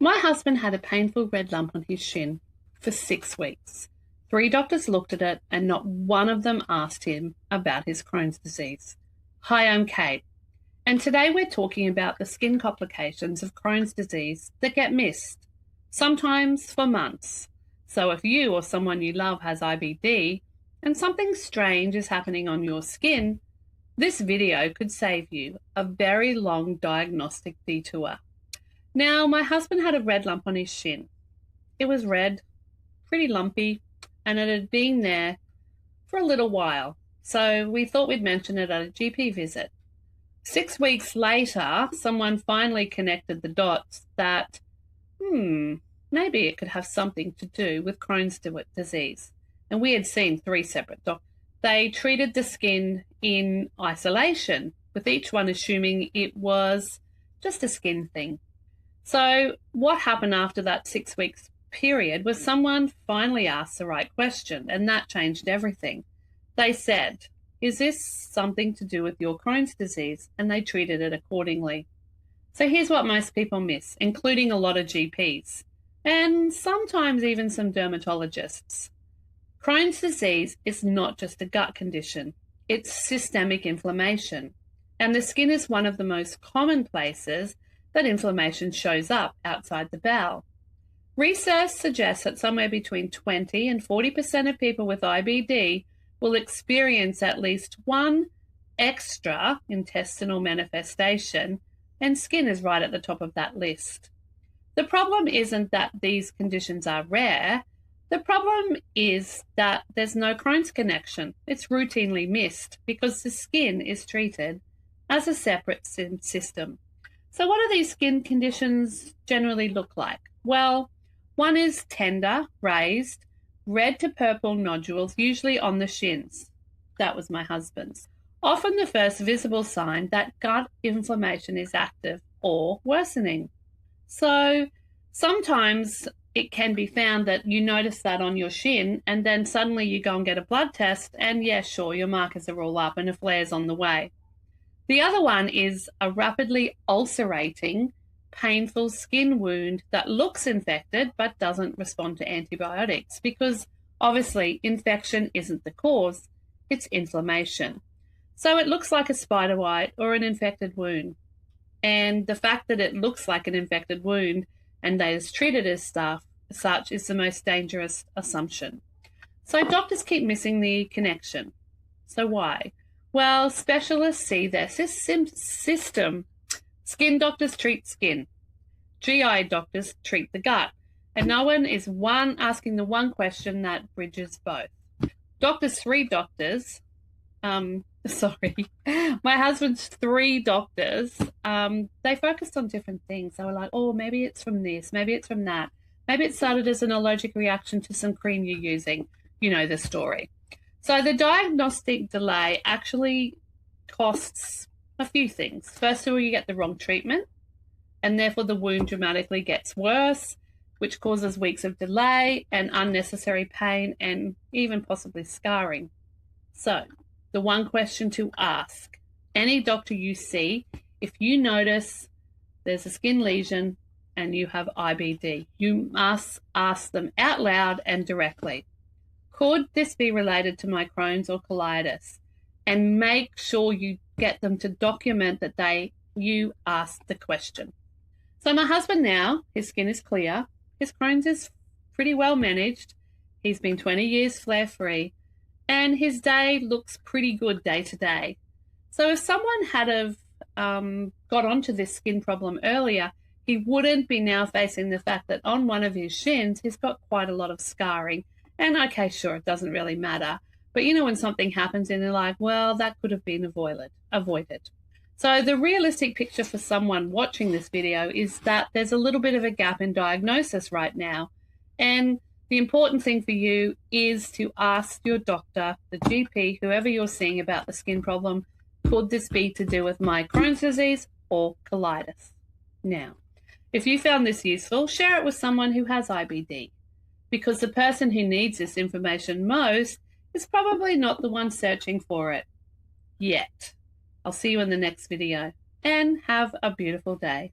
My husband had a painful red lump on his shin for 6 weeks. 3 doctors looked at it and not one of them asked him about his Crohn's disease. Hi, I'm Kate, and today we're talking about the skin complications of Crohn's disease that get missed, sometimes for months. So if you or someone you love has IBD and something strange is happening on your skin, this video could save you a very long diagnostic detour. Now, my husband had a red lump on his shin. It was red, pretty lumpy, and it had been there for a little while. So we thought we'd mention it at a GP visit. 6 weeks later, someone finally connected the dots that, maybe it could have something to do with Crohn's disease. And we had seen 3 separate doctors. They treated the skin in isolation, with each one assuming it was just a skin thing. So what happened after that 6 weeks period was someone finally asked the right question, and that changed everything. They said, is this something to do with your Crohn's disease? And they treated it accordingly. So here's what most people miss, including a lot of GPs, and sometimes even some dermatologists. Crohn's disease is not just a gut condition, it's systemic inflammation. And the skin is one of the most common places that inflammation shows up outside the bowel. Research suggests that somewhere between 20 and 40% of people with IBD will experience at least one extraintestinal manifestation, and skin is right at the top of that list. The problem isn't that these conditions are rare. The problem is that there's no Crohn's connection. It's routinely missed because the skin is treated as a separate system. So what do these skin conditions generally look like? Well, one is tender, raised, red to purple nodules, usually on the shins. That was my husband's. Often the first visible sign that gut inflammation is active or worsening. So sometimes it can be found that you notice that on your shin and then suddenly you go and get a blood test and yeah, sure, your markers are all up and a flare's on the way. The other one is a rapidly ulcerating, painful skin wound that looks infected but doesn't respond to antibiotics because obviously infection isn't the cause, it's inflammation. So it looks like a spider bite or an infected wound. And the fact that it looks like an infected wound and that is treated as such is the most dangerous assumption. So doctors keep missing the connection. So why? Well, specialists see their system. Skin doctors treat skin. GI doctors treat the gut. And no one is asking the one question that bridges both. My husband's 3 doctors, they focused on different things. They were like, oh, maybe it's from this, maybe it's from that. Maybe it started as an allergic reaction to some cream you're using. You know the story. So the diagnostic delay actually costs a few things. First of all, you get the wrong treatment, and therefore the wound dramatically gets worse, which causes weeks of delay and unnecessary pain and even possibly scarring. So the one question to ask any doctor you see, if you notice there's a skin lesion and you have IBD, you must ask them out loud and directly. Could this be related to my Crohn's or colitis? And make sure you get them to document that you asked the question. So my husband now, his skin is clear. His Crohn's is pretty well managed. He's been 20 years flare-free. And his day looks pretty good day to day. So if someone had got onto this skin problem earlier, he wouldn't be now facing the fact that on one of his shins, he's got quite a lot of scarring. And okay, sure, it doesn't really matter. But you know when something happens and they're like, well, that could have been avoided. So the realistic picture for someone watching this video is that there's a little bit of a gap in diagnosis right now. And the important thing for you is to ask your doctor, the GP, whoever you're seeing about the skin problem, could this be to do with my Crohn's disease or colitis? Now, if you found this useful, share it with someone who has IBD, because the person who needs this information most is probably not the one searching for it yet. I'll see you in the next video and have a beautiful day.